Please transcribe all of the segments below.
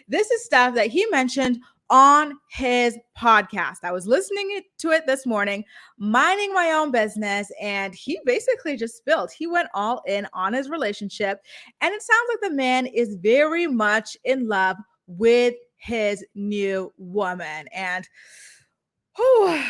This is stuff that he mentioned on his podcast. I was listening to it this morning, minding my own business, and he basically just spilled. He went all in on his relationship, and it sounds like the man is very much in love with his new woman. And whew,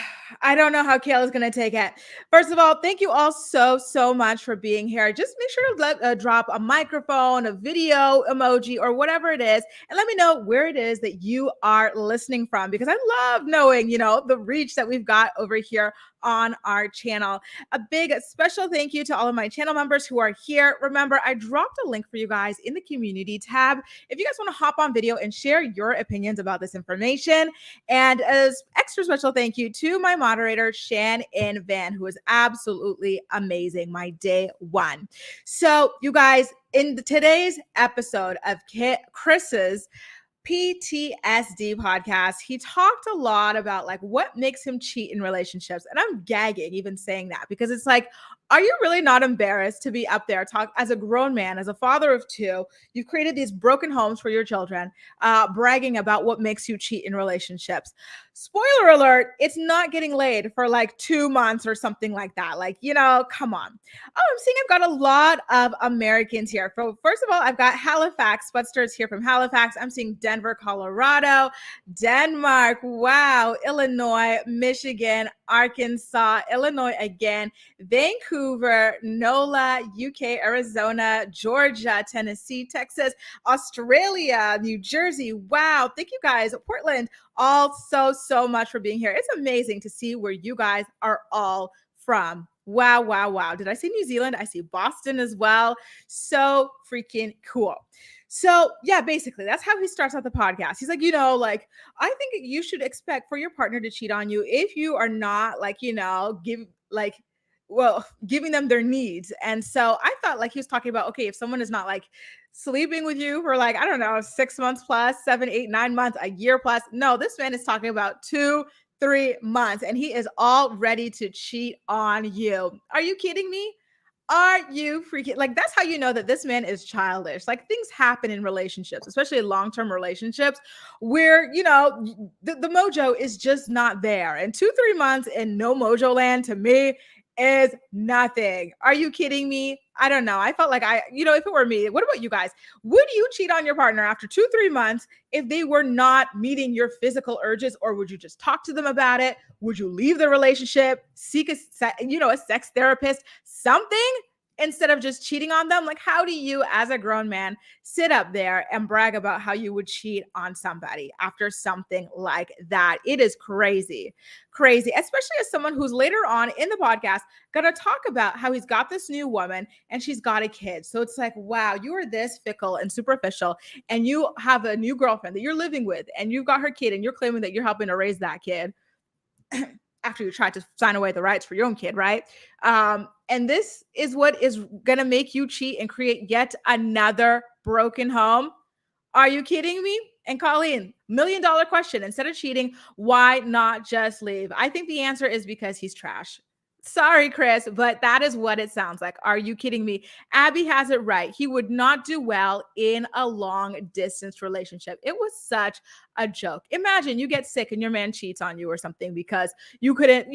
I don't know how Kail is going to take it. First of all, thank you all so much for being here. Just make sure to drop a microphone, a video emoji, or whatever it is, and let me know where it is that you are listening from, because I love knowing, the reach that we've got over here on our channel. A big special thank you to all of my channel members who are here. Remember, I dropped a link for you guys in the community tab if you guys want to hop on video and share your opinions about this information. And as extra special thank you to my moderator, Shan In Van, who is absolutely amazing, my day one. So you guys, in today's episode of Chris's PTSD podcast, he talked a lot about like what makes him cheat in relationships. And I'm gagging even saying that, because it's like, are you really not embarrassed to be up there talk as a grown man, as a father of two? You've created these broken homes for your children, bragging about what makes you cheat in relationships. Spoiler alert, it's not getting laid for like 2 months or something like that. Like, come on. Oh, I'm seeing I've got a lot of Americans here. So first of all, I've got Halifax. Spudster's here from Halifax. I'm seeing Denver, Colorado, Denmark, wow, Illinois, Michigan, Arkansas, Illinois again, Vancouver, NOLA, UK, Arizona, Georgia, Tennessee, Texas, Australia, New Jersey. Wow. Thank you guys. Portland, all so much for being here. It's amazing to see where you guys are all from. Wow. Did I see New Zealand? I see Boston as well. So freaking cool. So yeah, basically that's how he starts out the podcast. He's like, I think you should expect for your partner to cheat on you if you are not giving them their needs. And so I thought like he was talking about, okay, if someone is not like sleeping with you for like, I don't know, 6 months plus, 7, 8, 9 months, a year plus. No, this man is talking about 2-3 months, and he is all ready to cheat on you. Are you kidding me? Are you freaking like, that's how you know that this man is childish. Like, things happen in relationships, especially long-term relationships, where the mojo is just not there. And 2-3 months in no mojo land to me is nothing. Are you kidding me? I don't know. I felt like if it were me, what about you guys? Would you cheat on your partner after 2-3 months if they were not meeting your physical urges, or would you just talk to them about it? Would you leave the relationship, seek a sex therapist, something, instead of just cheating on them? Like, how do you, as a grown man, sit up there and brag about how you would cheat on somebody after something like that? It is crazy, especially as someone who's later on in the podcast going to talk about how he's got this new woman and she's got a kid. So it's like, wow, you are this fickle and superficial, and you have a new girlfriend that you're living with, and you've got her kid, and you're claiming that you're helping to raise that kid after you tried to sign away the rights for your own kid, right? And this is what is going to make you cheat and create yet another broken home. Are you kidding me? And Colleen, $1 million question. Instead of cheating, why not just leave? I think the answer is because he's trash. Sorry, Chris, but that is what it sounds like. Are you kidding me? Abby has it right. He would not do well in a long distance relationship. It was such a joke. Imagine you get sick and your man cheats on you or something because you couldn't,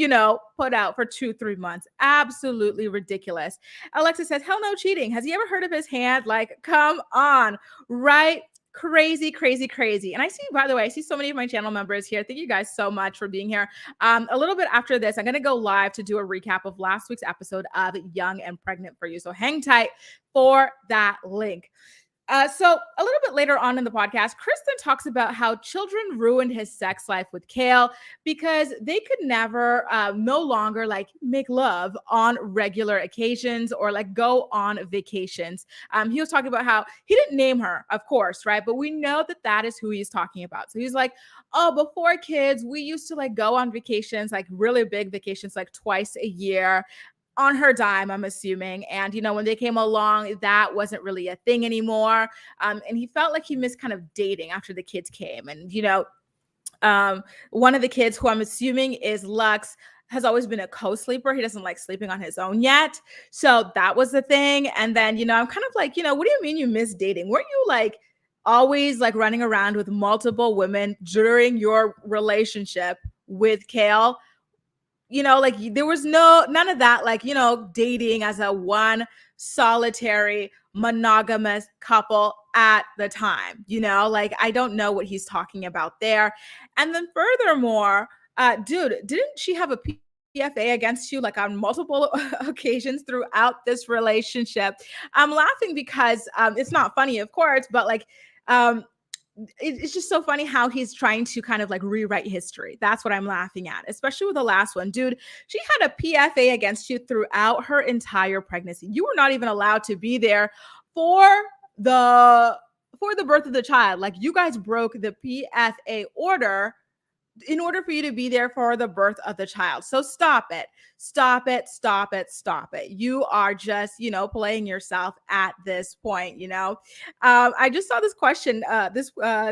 put out for 2-3 months. Absolutely ridiculous. Alexa says, hell no cheating. Has he ever heard of his hand? Like, come on, right? Crazy. And I see, by the way, I see so many of my channel members here. Thank you guys so much for being here. A little bit after this, I'm going to go live to do a recap of last week's episode of Young and Pregnant for You. So hang tight for that link. So a little bit later on in the podcast, Kristen talks about how children ruined his sex life with Kail because they could never, no longer like make love on regular occasions or like go on vacations. He was talking about how he didn't name her, of course, right? But we know that that is who he's talking about. So he's like, oh, before kids, we used to like go on vacations, like really big vacations, like twice a year. On her dime, I'm assuming. And, when they came along, that wasn't really a thing anymore. And he felt like he missed kind of dating after the kids came. And, one of the kids, who I'm assuming is Lux, has always been a co-sleeper. He doesn't like sleeping on his own yet. So that was the thing. And then, I'm kind of like, what do you mean you miss dating? Weren't you like always like running around with multiple women during your relationship with Kail, like there was none of that, like, dating as a one solitary monogamous couple at the time, like I don't know what he's talking about there. And then furthermore, dude, didn't she have a PFA against you like on multiple occasions throughout this relationship? I'm laughing because it's not funny, of course, but like um it's just so funny how he's trying to kind of like rewrite history. That's what I'm laughing at, especially with the last one. Dude, she had a PFA against you throughout her entire pregnancy. You were not even allowed to be there for the birth of the child. Like you guys broke the PFA order in order for you to be there for the birth of the child. So stop it. Stop it. Stop it. Stop it. You are just, playing yourself at this point, I just saw this question, this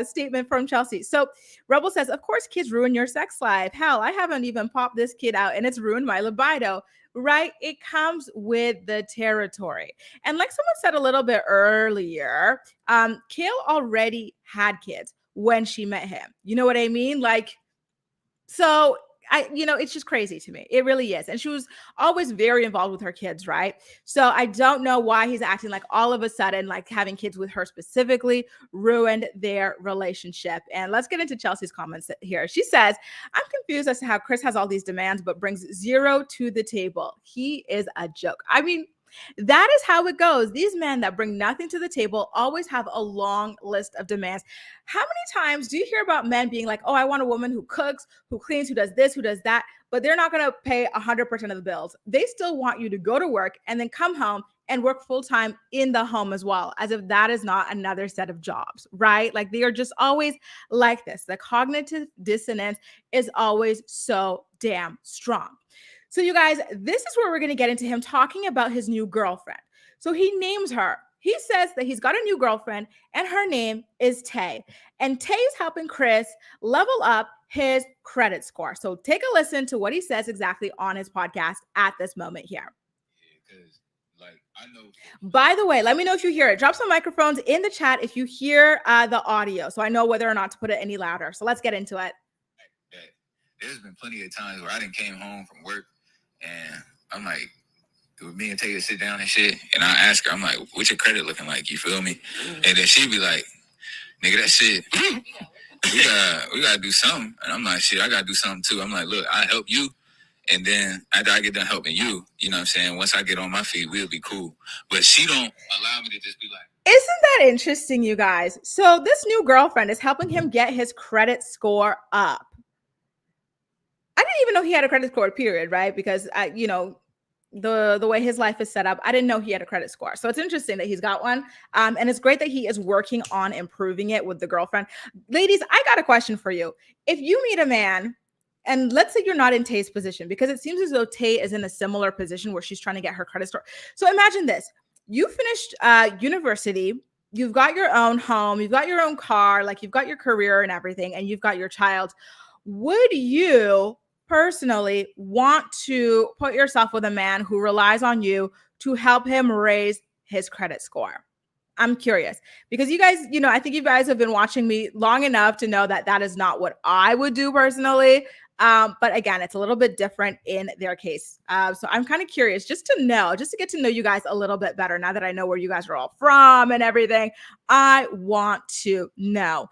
statement from Chelsea. So Rebel says, of course, kids ruin your sex life. Hell, I haven't even popped this kid out and it's ruined my libido. Right? It comes with the territory. And like someone said a little bit earlier, Kail already had kids when she met him. You know what I mean? Like, so it's just crazy to me. It really is. And she was always very involved with her kids, right? So I don't know why he's acting like all of a sudden, like having kids with her specifically ruined their relationship. And let's get into Chelsea's comments here. She says, I'm confused as to how Chris has all these demands, but brings zero to the table. He is a joke. I mean, that is how it goes. These men that bring nothing to the table always have a long list of demands. How many times do you hear about men being like, oh, I want a woman who cooks, who cleans, who does this, who does that, but they're not going to pay 100% of the bills. They still want you to go to work and then come home and work full-time in the home as well, as if that is not another set of jobs, right? Like they are just always like this. The cognitive dissonance is always so damn strong. So you guys, this is where we're going to get into him talking about his new girlfriend. So he names her. He says that he's got a new girlfriend and her name is Tay. And Tay is helping Chris level up his credit score. So take a listen to what he says exactly on his podcast at this moment here. I know. By the way, let me know if you hear it. Drop some microphones in the chat if you hear the audio, so I know whether or not to put it any louder. So let's get into it. There's been plenty of times where I didn't came home from work and I'm like, with me and Taylor sit down and shit, and I ask her, I'm like, what's your credit looking like? You feel me? And then she'd be like, nigga, that shit, we gotta do something. And I'm like, shit, I gotta do something too. I'm like, look, I help you. And then after I get done helping you, you know what I'm saying? Once I get on my feet, we'll be cool. But she don't allow me to just be like. Isn't that interesting, you guys? So this new girlfriend is helping him get his credit score up. I didn't even know he had a credit score, period, right? Because the way his life is set up, I didn't know he had a credit score. So it's interesting that he's got one. And it's great that he is working on improving it with the girlfriend. Ladies, I got a question for you. If you meet a man, and let's say you're not in Tay's position, because it seems as though Tay is in a similar position where she's trying to get her credit score. So imagine this. You finished university. You've got your own home. You've got your own car. Like you've got your career and everything. And you've got your child. Would you personally want to put yourself with a man who relies on you to help him raise his credit score? I'm curious because you guys, I think you guys have been watching me long enough to know that that is not what I would do personally. But again, it's a little bit different in their case. So I'm kind of curious just to get to know you guys a little bit better now that I know where you guys are all from and everything. I want to know.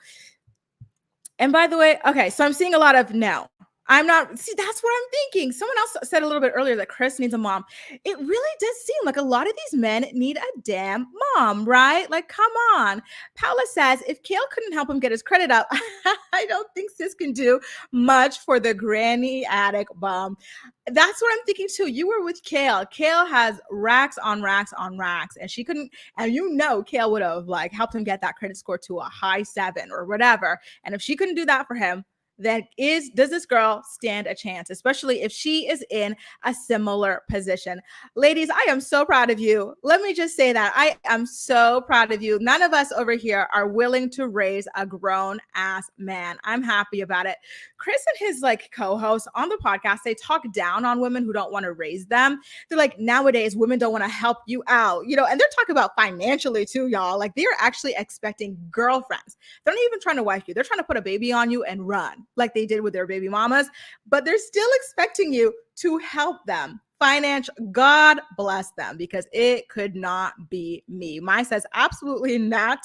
And by the way, okay, so I'm seeing a lot of no. I'm not, see, that's what I'm thinking. Someone else said a little bit earlier that Chris needs a mom. It really does seem like a lot of these men need a damn mom, right? Like, come on. Paula says, if Kail couldn't help him get his credit up, I don't think sis can do much for the granny attic bum. That's what I'm thinking too. You were with Kail. Kail has racks on racks on racks, and she couldn't, and Kail would have like helped him get that credit score to a high 7 or whatever. And if she couldn't do that for him, does this girl stand a chance, especially if she is in a similar position? Ladies, I am so proud of you. Let me just say that I am so proud of you. None of us over here are willing to raise a grown ass man. I'm happy about it. Chris and his like co-hosts on the podcast, they talk down on women who don't want to raise them. They're like, nowadays women don't want to help you out, you know, and they're talking about financially too, y'all. Like they are actually expecting girlfriends. They're not even trying to wife you. They're trying to put a baby on you and run like they did with their baby mamas, but they're still expecting you to help them. Financial, God bless them, because it could not be me. Mine says absolutely not.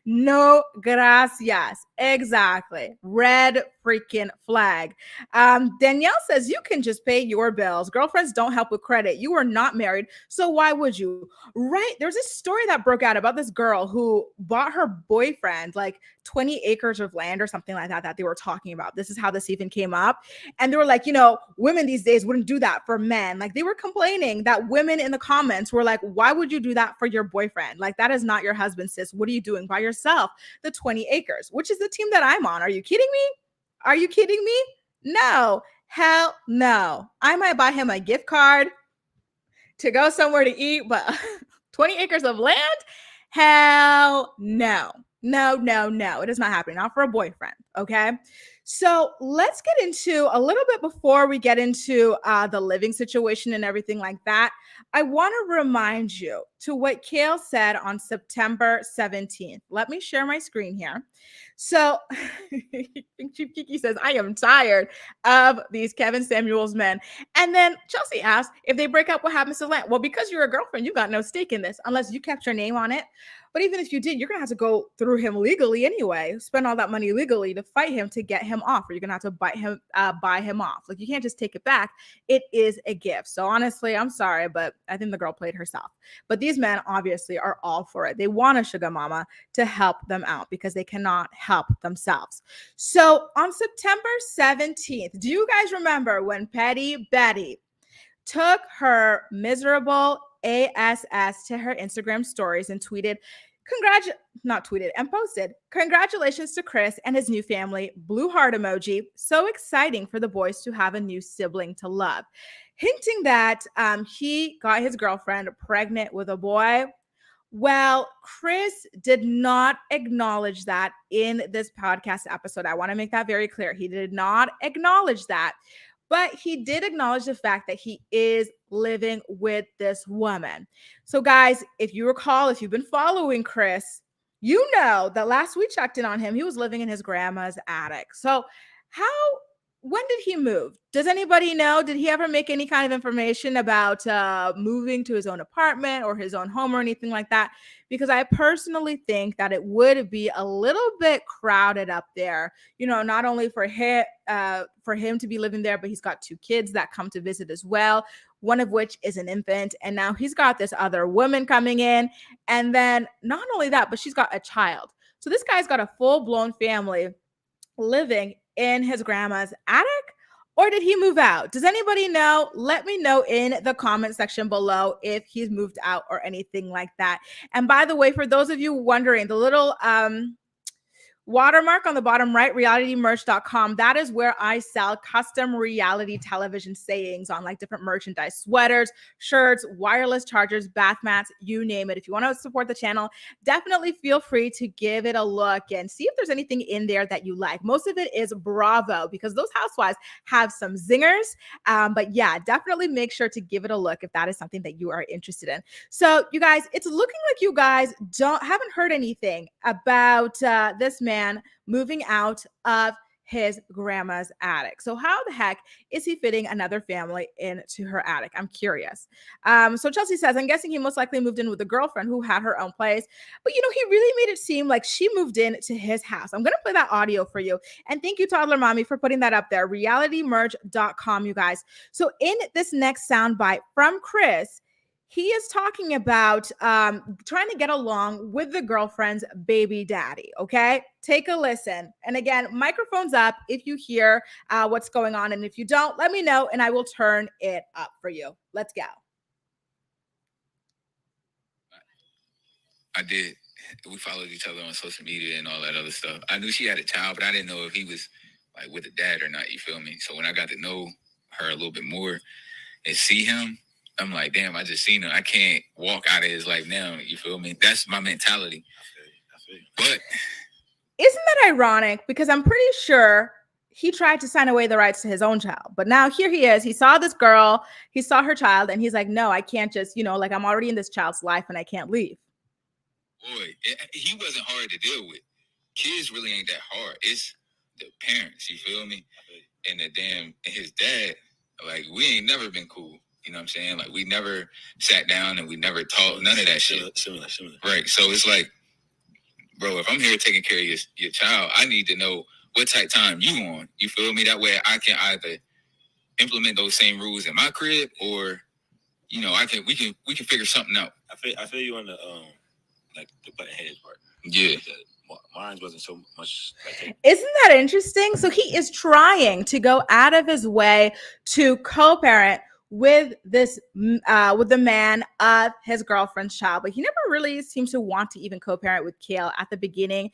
No gracias. Exactly. Red freaking flag. Danielle says you can just pay your bills. Girlfriends don't help with credit. You are not married, so why would you? Right. There's a story that broke out about this girl who bought her boyfriend like 20 acres of land or something like that that they were talking about. This is how this even came up. And they were like, you know, women these days wouldn't do that for men. Like they were complaining that women in the comments were like, why would you do that for your boyfriend? Like that is not your husband, sis. What are you doing by yourself? The 20 acres, which is the team that I'm on. Are you kidding me? Are you kidding me? No, hell no. I might buy him a gift card to go somewhere to eat, but 20 acres of land? Hell no. No, no, no. It is not happening. Not for a boyfriend. Okay. So let's get into a little bit before we get into the living situation and everything like that. I want to remind you to what Kail said on September 17th. Let me share my screen here. So Chief Kiki says, I am tired of these Kevin Samuels men. And then Chelsea asked, if they break up, what happens to land? Well, because you're a girlfriend, you got no stake in this unless you kept your name on it. But even if you did, you're going to have to go through him legally anyway, spend all that money legally to fight him to get him off, or you're going to have to buy him off. Like you can't just take it back. It is a gift. So honestly, I'm sorry, but I think the girl played herself. But these men obviously are all for it. They want a sugar mama to help them out because they cannot help themselves. So on September 17th, do you guys remember when Petty Betty took her miserable ASS to her Instagram stories and tweeted, and posted, congratulations to Chris and his new family, blue heart emoji. So exciting for the boys to have a new sibling to love. Hinting that he got his girlfriend pregnant with a boy. Well, Chris did not acknowledge that in this podcast episode. I want to make that very clear. He did not acknowledge that. But he did acknowledge the fact that he is living with this woman. So guys, if you recall, if you've been following Chris, you know that last we checked in on him, he was living in his grandma's attic. So when did he move? Does anybody know? Did he ever make any kind of information about moving to his own apartment or his own home or anything like that? Because I personally think that it would be a little bit crowded up there, you know, not only for him to be living there, but he's got 2 kids that come to visit as well, one of which is an infant. And now he's got this other woman coming in. And then not only that, but she's got a child. So this guy's got a full-blown family living in his grandma's attic, or did he move out? Does anybody know? Let me know in the comment section below if he's moved out or anything like that. And by the way, for those of you wondering, the little watermark on the bottom right, realitymerch.com, that is where I sell custom reality television sayings on like different merchandise, sweaters, shirts, wireless chargers, bath mats, you name it. If you want to support the channel, definitely feel free to give it a look and see if there's anything in there that you like. Most of it is Bravo because those housewives have some zingers. But yeah, definitely make sure to give it a look if that is something that you are interested in. So you guys, it's looking like you guys haven't heard anything about this man moving out of his grandma's attic. So how the heck is he fitting another family into her attic? I'm curious. So Chelsea says, I'm guessing he most likely moved in with a girlfriend who had her own place. But, you know, he really made it seem like she moved in to his house. I'm going to play that audio for you. And thank you, Toddler Mommy, for putting that up there. realitymerch.com, you guys. So in this next soundbite from Chris, he is talking about trying to get along with the girlfriend's baby daddy, okay? Take a listen. And again, microphone's up if you hear what's going on. And if you don't, let me know and I will turn it up for you. Let's go. I did. We followed each other on social media and all that other stuff. I knew she had a child, but I didn't know if he was like with a dad or not, you feel me? So when I got to know her a little bit more and see him, I'm like, damn, I just seen him. I can't walk out of his life now. You feel me? That's my mentality. I feel you. But isn't that ironic? Because I'm pretty sure he tried to sign away the rights to his own child. But now here he is. He saw this girl, he saw her child, and he's like, no, I can't just, like I'm already in this child's life and I can't leave. Boy, he wasn't hard to deal with. Kids really ain't that hard. It's the parents, you feel me? And his dad, like, we ain't never been cool. You know what I'm saying? Like, we never sat down and we never talked, none of that shit. Similar. Right. So it's like, bro, if I'm here taking care of your child, I need to know what type time you on. You feel me? That way I can either implement those same rules in my crib, or we can figure something out. I feel you on the like the button heads part. Yeah. Mine wasn't so much like that. Isn't that interesting? So he is trying to go out of his way to co-parent with with the man of his girlfriend's child, but he never really seems to want to even co-parent with Kail at the beginning,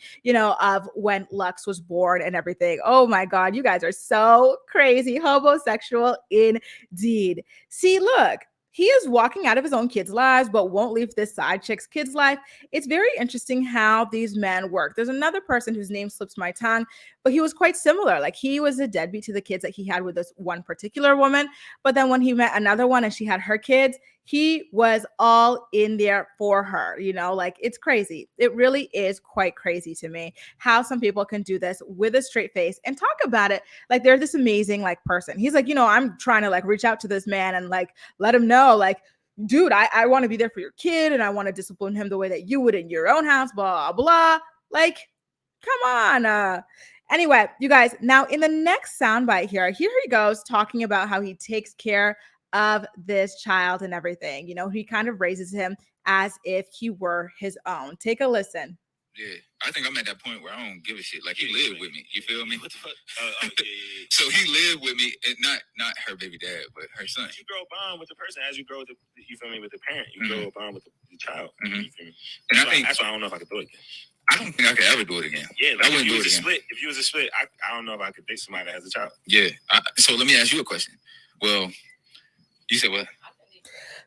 of when Lux was born and everything. Oh my God, you guys are so crazy, homosexual indeed. See, look, he is walking out of his own kids' lives, but won't leave this side chick's kid's life. It's very interesting how these men work. There's another person whose name slips my tongue, but he was quite similar. Like, he was a deadbeat to the kids that he had with this one particular woman. But then when he met another one and she had her kids, he was all in there for her, like, it's crazy. It really is quite crazy to me how some people can do this with a straight face and talk about it like they're this amazing, like, person. He's like, I'm trying to, like, reach out to this man and, like, let him know, like, dude, I want to be there for your kid and I want to discipline him the way that you would in your own house, blah, blah. Like, come on. Anyway, you guys, now in the next soundbite here he goes talking about how he takes care of this child and everything. He kind of raises him as if he were his own. Take a listen. Yeah, I think I'm at that point where I don't give a shit. Like, he lived with me. You feel me? What the fuck? So he lived with me, and not her baby dad, but her son. You grow a bond with the person as you grow with you feel me, with the parent. You grow a bond with the child. Mm-hmm. You feel me? And that's why I don't know if I could do it again. I don't think I could ever do it again. Yeah, like, I wouldn't do it again. If you was a split, I don't know if I could date somebody that has a child. Yeah. So let me ask you a question. Well, you said what?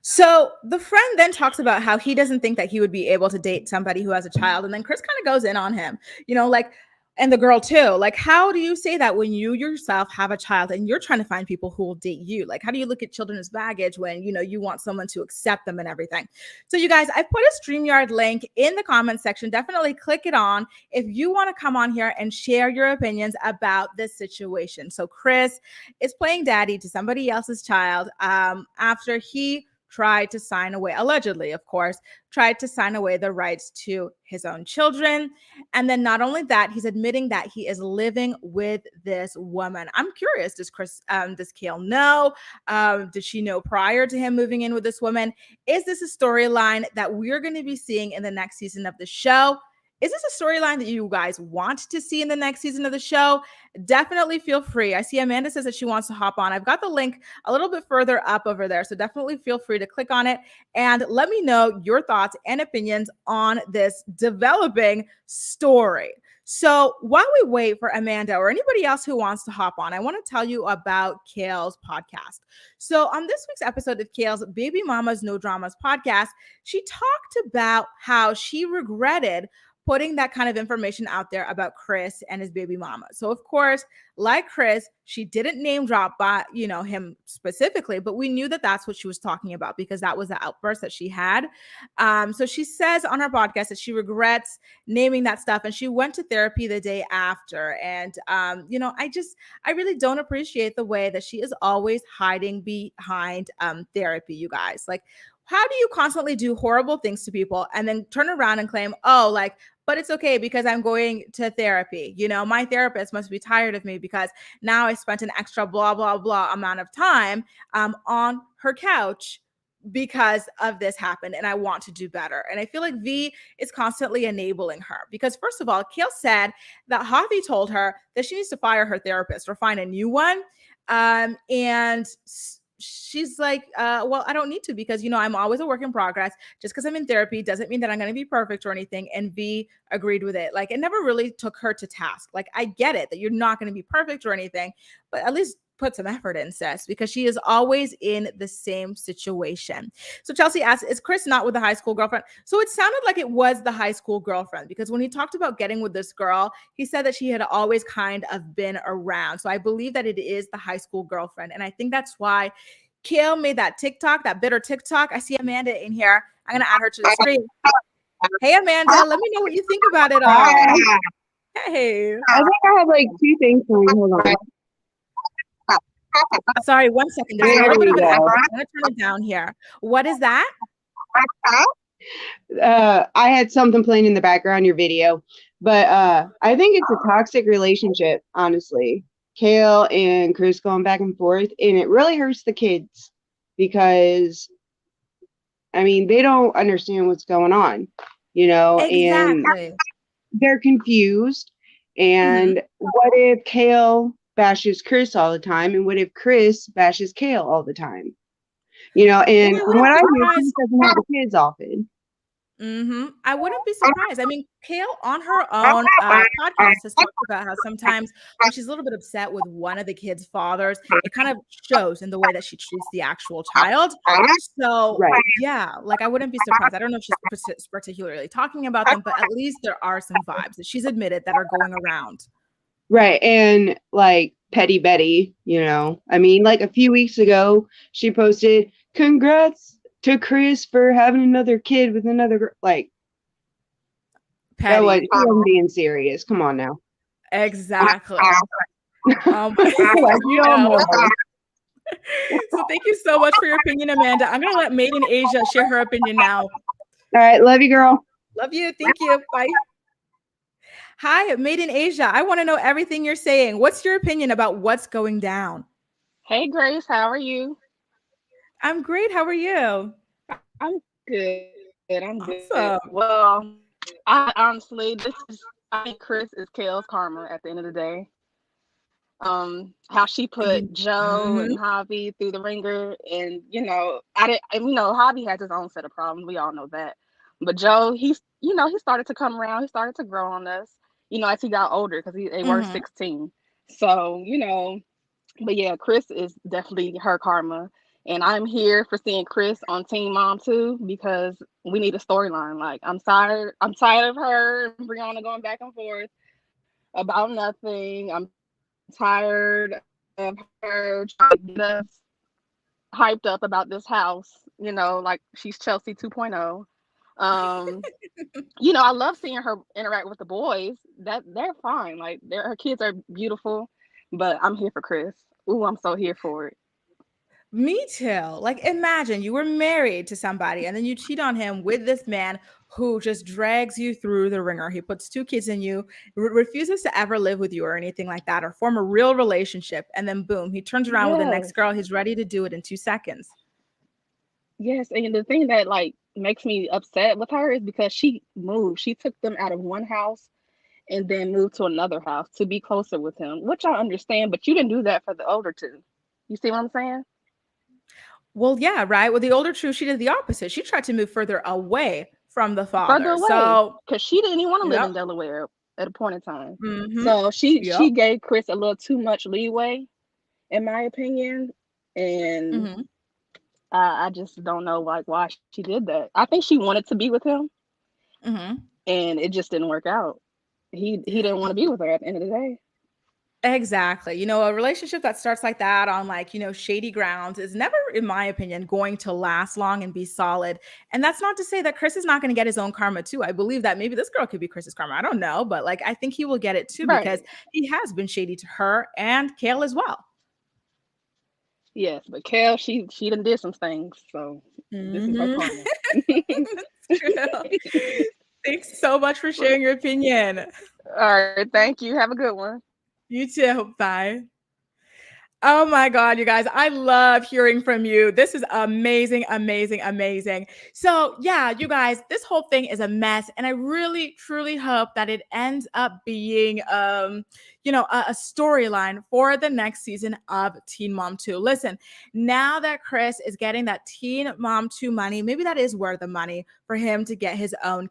So the friend then talks about how he doesn't think that he would be able to date somebody who has a child. And then Chris kind of goes in on him, and the girl too. Like, how do you say that when you yourself have a child and you're trying to find people who will date you? Like, how do you look at children as baggage when, you want someone to accept them and everything? So you guys, I put a StreamYard link in the comment section. Definitely click it on if you want to come on here and share your opinions about this situation. So Chris is playing daddy to somebody else's child after he tried to sign away, allegedly, of course, tried to sign away the rights to his own children. And then not only that, he's admitting that he is living with this woman. I'm curious, does Kail know? Did she know prior to him moving in with this woman? Is this a storyline that we're going to be seeing in the next season of the show? Is this a storyline that you guys want to see in the next season of the show? Definitely feel free. I see Amanda says that she wants to hop on. I've got the link a little bit further up over there, so definitely feel free to click on it and let me know your thoughts and opinions on this developing story. So while we wait for Amanda or anybody else who wants to hop on, I want to tell you about Kail's podcast. So on this week's episode of Kail's Baby Mama's No Dramas podcast, she talked about how she regretted putting that kind of information out there about Chris and his baby mama. So of course, like Chris, she didn't name drop him specifically, but we knew that that's what she was talking about because that was the outburst that she had. So she says on her podcast that she regrets naming that stuff, and she went to therapy the day after. And I really don't appreciate the way that she is always hiding behind therapy, you guys. Like, how do you constantly do horrible things to people and then turn around and claim, but it's okay because I'm going to therapy. My therapist must be tired of me because now I spent an extra blah, blah, blah amount of time on her couch because of this happened, and I want to do better. And I feel like V is constantly enabling her because, first of all, Kail said that Javi told her that she needs to fire her therapist or find a new one. And she's like, well, I don't need to because, I'm always a work in progress. Just because I'm in therapy doesn't mean that I'm going to be perfect or anything. And V agreed with it. Like, it never really took her to task. Like, I get it that you're not going to be perfect or anything, but at least put some effort in, sis, because she is always in the same situation. So Chelsea asked, is Chris not with the high school girlfriend? So it sounded like it was the high school girlfriend, because when he talked about getting with this girl, he said that she had always kind of been around. So I believe that it is the high school girlfriend. And I think that's why Kail made that TikTok, that bitter TikTok. I see Amanda in here. I'm going to add her to the screen. Hey, Amanda, let me know what you think about it all. Hey. I think I have like two things for you. Hold on. Sorry, 1 second. There's a little bit of an echo. I'm going to turn it down here. What is that? I had something playing in the background, your video. But I think it's a toxic relationship, honestly. Kail and Chris going back and forth. And it really hurts the kids because, I mean, they don't understand what's going on, you know, Exactly. and they're confused. And what if Kail bashes Chris all the time? And what if Chris bashes Kail all the time? You know, and from what I hear, Chris doesn't have the kids often. I wouldn't be surprised. I mean, Kail on her own podcast has talked about how sometimes when she's a little bit upset with one of the kids' fathers, it kind of shows in the way that she treats the actual child. So, yeah, like I wouldn't be surprised. I don't know if she's particularly talking about them, but at least there are some vibes that she's admitted that are going around. Right. And like Petty Betty, you know, I mean, like a few weeks ago, she posted, congrats to Chris for having another kid with another girl. Like, that was being serious. Come on now. Exactly. So thank you so much for your opinion, Amanda. I'm gonna let Made in Asia share her opinion now. All right, love you, girl. Love you. Thank you. Bye. Hi, Made in Asia. I want to know everything you're saying. What's your opinion about what's going down? Hey, Grace, how are you? I'm great. How are you? I'm good. I'm Awesome. good. Well, honestly, I think Chris is Kail's karma at the end of the day. How she put Joe and Javi through the ringer, and Javi has his own set of problems. We all know that. But Joe, he started to come around. He started to grow on us, as he got older, because they were 16. So, but yeah, Chris is definitely her karma. And I'm here for seeing Chris on Teen Mom too, because we need a storyline. Like, I'm tired of her and Brianna going back and forth about nothing. I'm tired of her trying to get us hyped up about this house, like she's Chelsea 2.0. I love seeing her interact with the boys. That they're fine. Like, her kids are beautiful, but I'm here for Chris. Ooh, I'm so here for it. Me too. Like, imagine you were married to somebody and then you cheat on him with this man who just drags you through the ringer. He puts 2 kids in you, refuses to ever live with you or anything like that, or form a real relationship. And then boom, he turns around with the next girl. He's ready to do it in 2 seconds. Yes. And the thing that makes me upset with her is because she moved. She took them out of one house and then moved to another house to be closer with him, which I understand, but you didn't do that for the older 2. You see what I'm saying? Well, yeah, right. With the older 2, she did the opposite. She tried to move further away from the father. Further away, so because she didn't even want to live in Delaware at a point in time. So she gave Chris a little too much leeway, in my opinion. And I just don't know why she did that. I think she wanted to be with him, and it just didn't work out. He didn't want to be with her at the end of the day. Exactly. A relationship that starts like that on shady grounds is never, in my opinion, going to last long and be solid. And that's not to say that Chris is not going to get his own karma too. I believe that maybe this girl could be Chris's karma. I don't know, but I think he will get it too, because he has been shady to her and Kail as well. Yes, but Kail, she done did some things, so this is her karma. That's true. Thanks so much for sharing your opinion. All right, thank you. Have a good one. You too. Bye. Oh my God, you guys, I love hearing from you. This is amazing, amazing, amazing. So yeah, you guys, this whole thing is a mess. And I really, truly hope that it ends up being, a storyline for the next season of Teen Mom 2. Listen, now that Chris is getting that Teen Mom 2 money, maybe that is where the money for him to get his own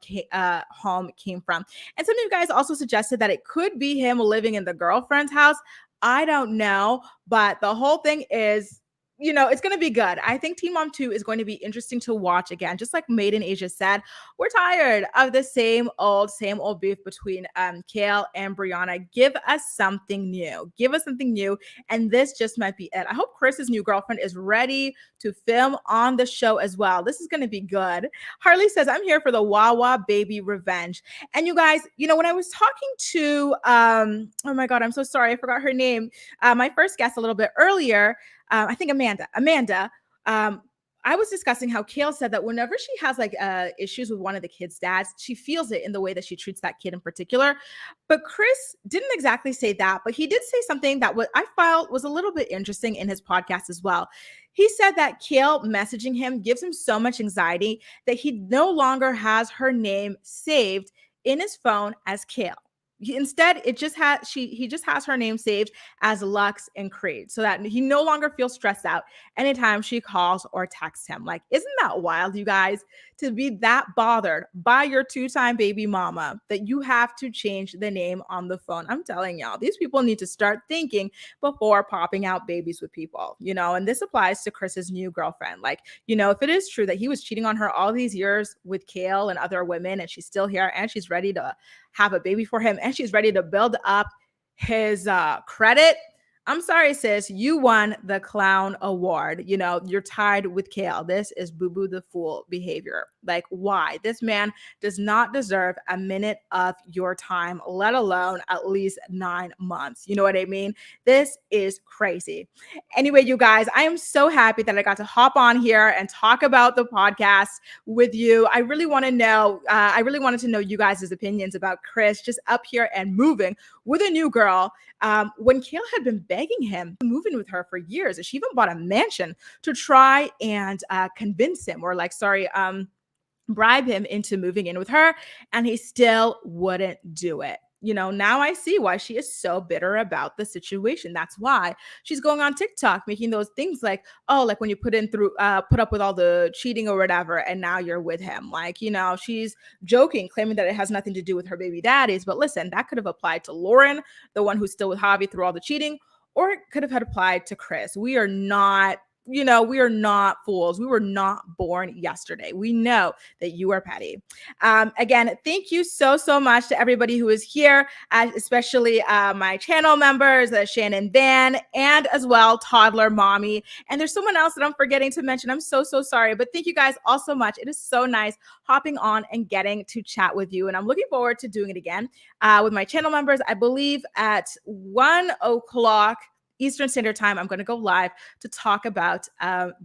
home came from. And some of you guys also suggested that it could be him living in the girlfriend's house. I don't know, but the whole thing is, you know, it's going to be good. I think Teen Mom 2 is going to be interesting to watch again. Just like Made in Asia said, we're tired of the same old beef between Kail and Brianna. Give us something new. Give us something new. And this just might be it. I hope Chris's new girlfriend is ready to film on the show as well. This is going to be good. Harley says, I'm here for the Whewwwwweeee baby revenge. And you guys, you know, when I was talking to, oh my God, I'm so sorry. I forgot her name. My first guest a little bit earlier, I think Amanda, I was discussing how Kail said that whenever she has like issues with one of the kids' dads, she feels it in the way that she treats that kid in particular. But Chris didn't exactly say that, but he did say something that I felt was a little bit interesting in his podcast as well. He said that Kail messaging him gives him so much anxiety that he no longer has her name saved in his phone as Kail. Instead, he just has her name saved as Lux and Creed, so that he no longer feels stressed out anytime she calls or texts him. Like, isn't that wild, you guys, to be that bothered by your two-time baby mama that you have to change the name on the phone? I'm telling y'all, these people need to start thinking before popping out babies with people, you know. And this applies to Chris's new girlfriend. Like, you know, if it is true that he was cheating on her all these years with Kail and other women, and she's still here and she's ready to have a baby for him and she's ready to build up his credit, I'm sorry, sis, you won the clown award. You know, you're tied with Kail. This is boo-boo the fool behavior. Like, why? This man does not deserve a minute of your time, let alone at least 9 months. You know what I mean? This is crazy. Anyway, you guys, I am so happy that I got to hop on here and talk about the podcast with you. I really want to know, I really wanted to know you guys' opinions about Chris just up here and moving with a new girl. When Kail had been begging him to move in with her for years, she even bought a mansion to try and convince him, or bribe him into moving in with her, and he still wouldn't do it. You know, now I see why she is so bitter about the situation. That's why she's going on TikTok, making those things like, oh, like when you put up with all the cheating or whatever, and now you're with him. Like, you know, she's joking, claiming that it has nothing to do with her baby daddies. But listen, that could have applied to Lauren, the one who's still with Javi through all the cheating, or it could have had applied to Chris. We are not, you know, we are not fools. We were not born yesterday. We know that you are petty. Again, thank you so much to everybody who is here, especially my channel members, Shannon Van, and as well Toddler Mommy. And there's someone else that I'm forgetting to mention. I'm so sorry, but thank you guys all so much. It is so nice hopping on and getting to chat with you. And I'm looking forward to doing it again with my channel members. I believe at 1 o'clock Eastern Standard Time, I'm going to go live to talk about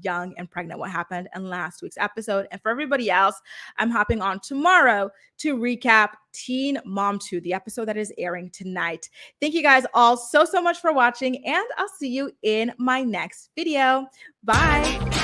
Young and Pregnant, what happened in last week's episode. And for everybody else, I'm hopping on tomorrow to recap Teen Mom 2, the episode that is airing tonight. Thank you guys all so much for watching, and I'll see you in my next video. Bye.